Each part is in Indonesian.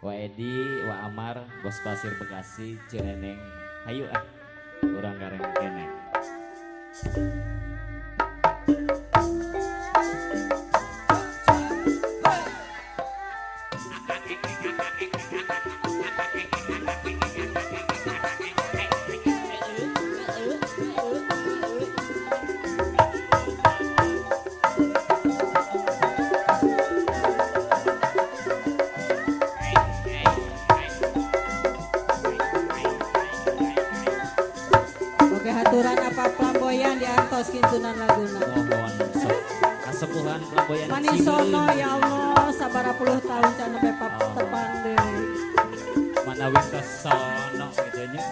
Wa Edi, Wa Amar, Bos Pasir Bekasi, Cireneng. Hayu ah, kurang gareng keneng. Haturan apa flamboyan diantos kintunan laguna. Mohon sok kasepuhan flamboyan Manisono ya Allah sabara puluh tahun can nepi tepan deui. Manawi kesono gitu nya.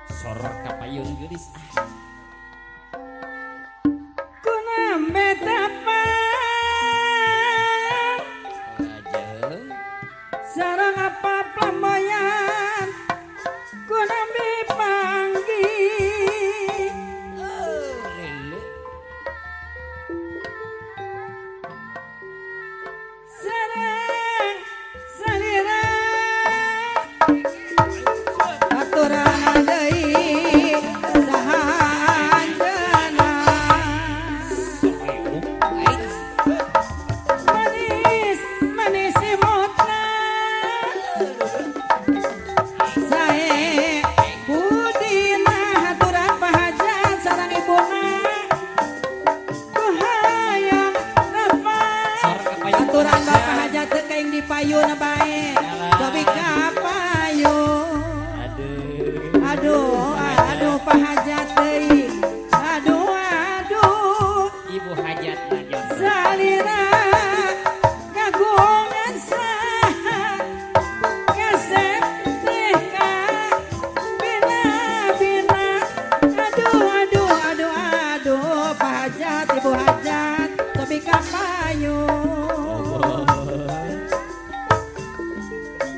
Soror kapayun geulis ah. Kunambe tapang sarang apa flamboyan kunambe panggih sarang salira aturan deui saha anjeunna manis manis imutna sae budina haturan pahajat sareng ibuna kuhayang napa aturan bapak hajat teu kaing dipayun bae tapi ka payun aduh pahajat deui aduh Ibu hajat aja. salira kagungan saha ngasep tika bina aduh pahajat ibu hajat tapi ka payun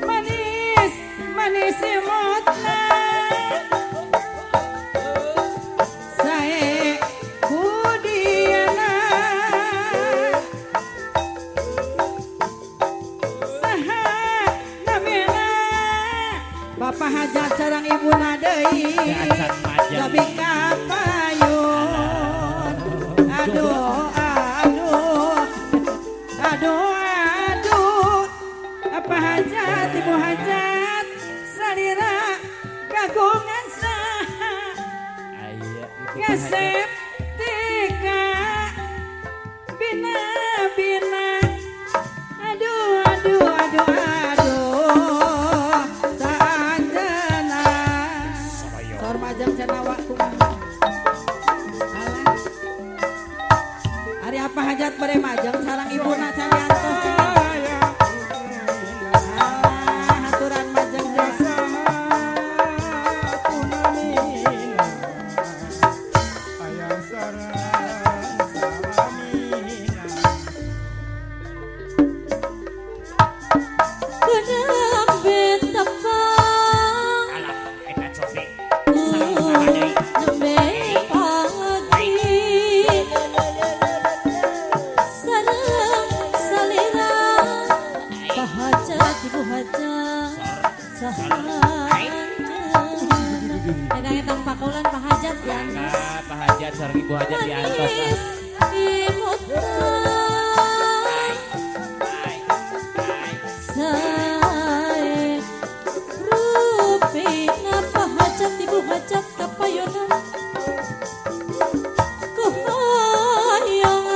manis manis imutna sae budiana saha namina bapak hajat sareng ibuna deui tapi ka payun aduh apa hajat ibu hajat salira kagungan saha Aya ibu ngasep tika bina aduh saanjeunna sor majang cenah kumaha alah ari apa hajat bare majang sareng ibuna can diantos haturan majang jasa Edang pakulan pahajat ya. Pahajat sareng ibu hajat diantos ah. Sae rupina pahajat ibu hajat kapayunan kuhoyong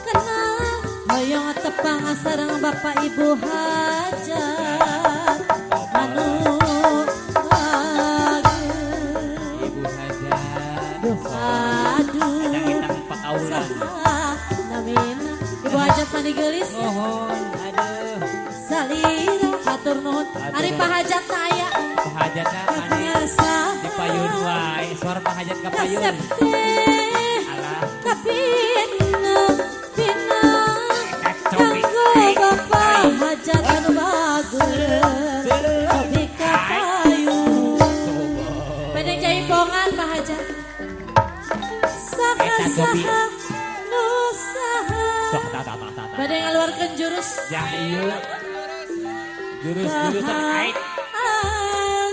kenal hoyong tepang sareng bapak ibu hajat anu ibu hajat mandi gelis Mohon aduh salira hatur nuhun ari pahajat aya pahajatna mandi dipayun wae suara pahajat kapayun alah kapina kanggo bapak hajat anu bagus tapi kapayun pedeng jaipongan pahajat Cobi. Nusaha. Sok tak. Badai ngaluarkeun jurus. Jangan ieu. Jurus terkait.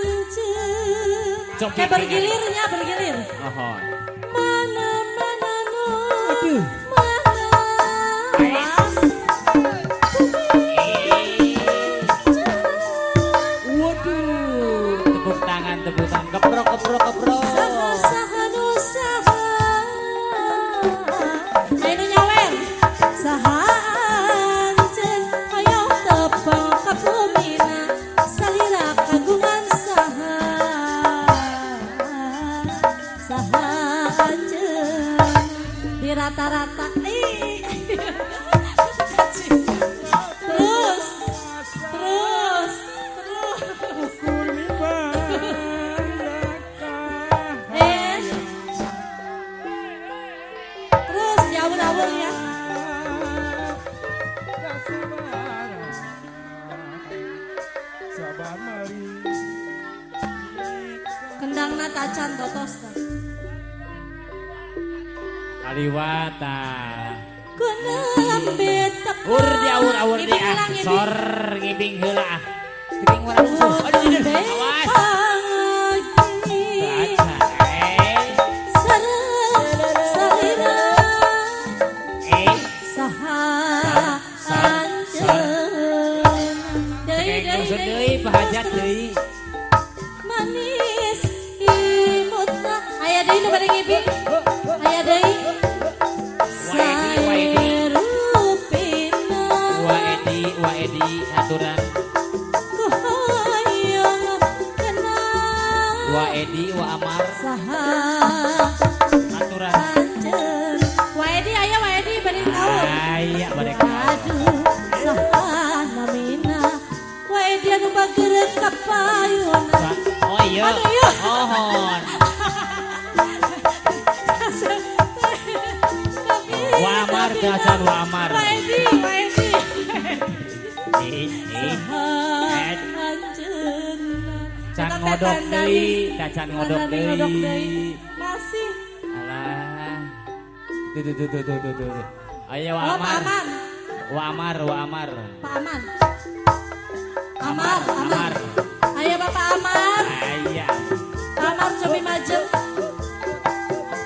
Anjeun. Kayak bergilirnya, bergilir. Oh. Mana nu. Aduh. Mana. Was. Waduh. Tepuk tangan. Keprok. Saha nusaha. Ayo nyawer. Saha anjeun hoyong tepang ka bumina salira kagungan saha. Saha anjeun di rata-rata. Terus. Terus diawur-awur ya. Kendangna tacan totos. Kaliwata. Kuna lambe tepat. Ur diawur-awur di Ngibing heula, ngibing. sor ngibing heula. Teuing urang musuh. Aduh. Awas. Baca. Salira saha Sar. anjeun. Deui pahajat deui. Manis imutna. Aya deui nu bade ngibing. Aya deui. Saerupina. Wa edi aturan. Kuhoyong kenal. Wa edi wa amar Saha aturan. anjeun. Waedi aya waedi bade tahu. Aya barek. Aduh, saha namina. Waedi anu bageureuh ka payuna. Oh iya. Aduh, iya. Mohon. Wa amar dacan wa amar. Waedi. Saha Anjeun. can ngodok deui, tacan ngodok deui. Masih. Alah. Tuh. Ayo wa Oh, Pak amar. Aman. Wa amar. Pak Aman. Amar. Amar. Ayo Bapak Amar. Aya. Pak Amar cobi maju.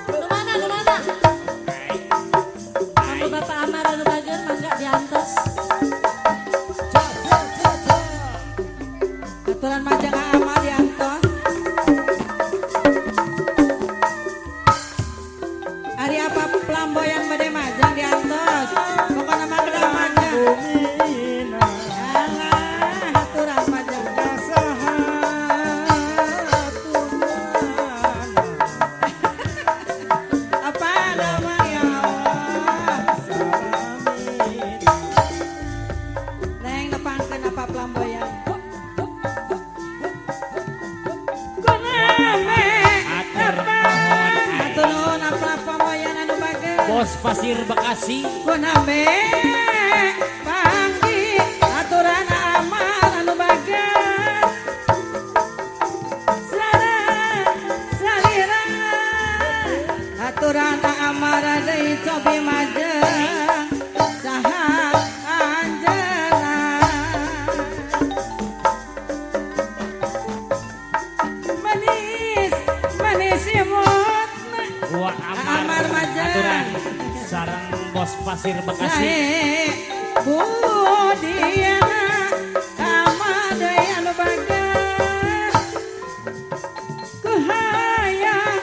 Lu mana? Kamu Bapak Amar anu bageun mangga diantos. Aturan majang Amar diantos. Ari apa pelamboyan bade majang diantos. Pokona mangga majang. Alah, aturan majang. Apa nama ya Allah? Neng nepangkeun apa pelamboyan? Kuname Atur mohon. Atur nuhun apa pelamboyan anu bageun? Bos Pasir Bekasi. Kuname panggi aturan amal anu bageun. Salira aturan amal deui cobi majeng saha anjeunna. Manis imutna. Wa Amar amar Majeng. aturan. Sareng Bos Pasir Bekasi. Sae budiana kama deui anu bageun. Kuhayang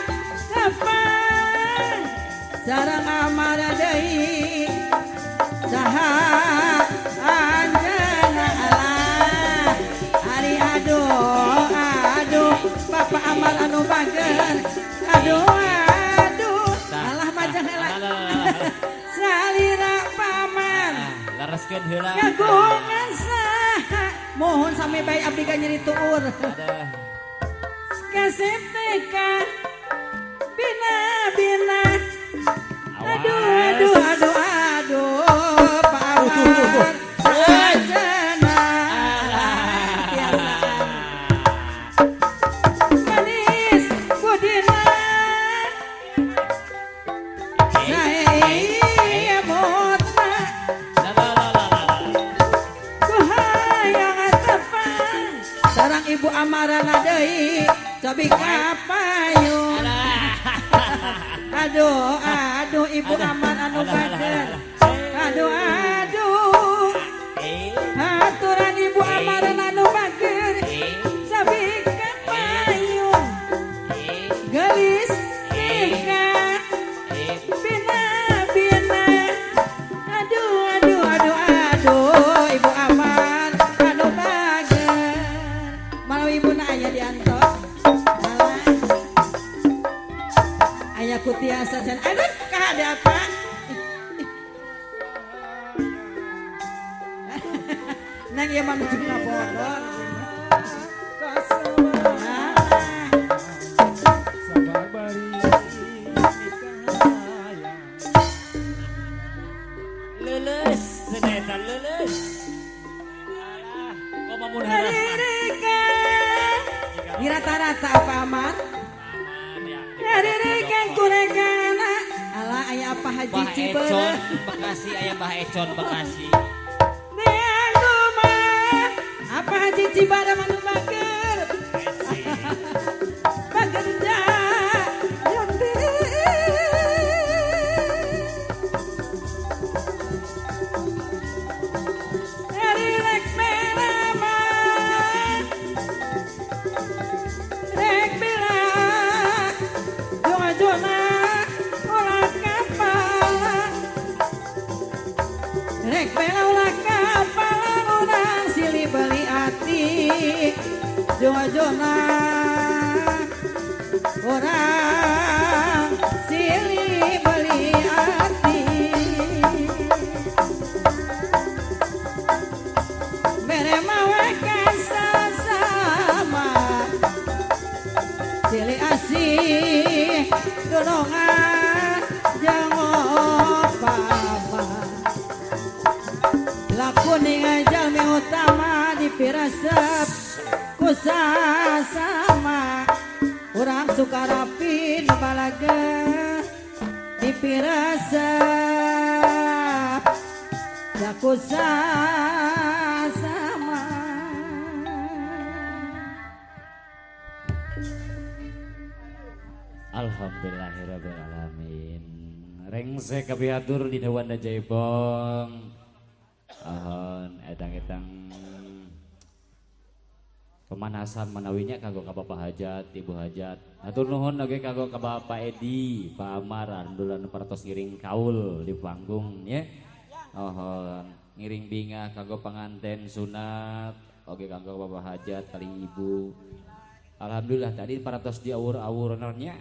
kapan sareng amar deui saha anjeunna. Alah ari aduh Bapak Amar anu bageun. Aduh alah majang heula. Salira paman Lereskeun heula. kagungan saha mohon sami bae abdi ka nyeri tuur. Aduh. Kasep teka bina Awas. aduh Pak Amar sajana biasa manis budina Cobi kapayun. Aduh Ibu Amar anu bager. Aduh. Aturan Ibu Amar anu bager. Cobi kapayun. Gelis tingkah. Aduh Ibu Amar anu bager. Malau ibu na aya diantos. Aya kutiasa can. Aduh kah ada apa? Nang ieu mah nuju bodor. Lulus, senetan lulus. Alah, kok mamun heras mah. Di rata-rata apa Amar? Ririkan kurekana. Alah aya apa Haji Bah Cibeuna? Econ Bekasi, aya Bah Econ Bekasi. Dianggo mah apa Haji Cibeuna manu bager? Bager dah. Rek bela ulah kapalan urang silih beli ati jona orang silih beli ati mere mawe kasama silih asih dolongan jangopama lakuning jalmi utama dipirasep kusasama urang suka rapi balaga dipirasep kusasama. Alhamdulillahirrabbilalamin. Rengse kapiatur di Dewanda Jaibong. Edang-edang pemanasan menawinya kanggo ka Bapak Hajat, Ibu Hajat. Hatur nuhun oge kanggo ka Bapak Edi, Pak Amar, alhamdulillah nu parantos ngiring kaul di panggung ya. Ngiring bingah kanggo panganten sunat, oge kanggo Bapak Hajat kali Ibu. Alhamdulillah tadi parantos di awur-awurnya.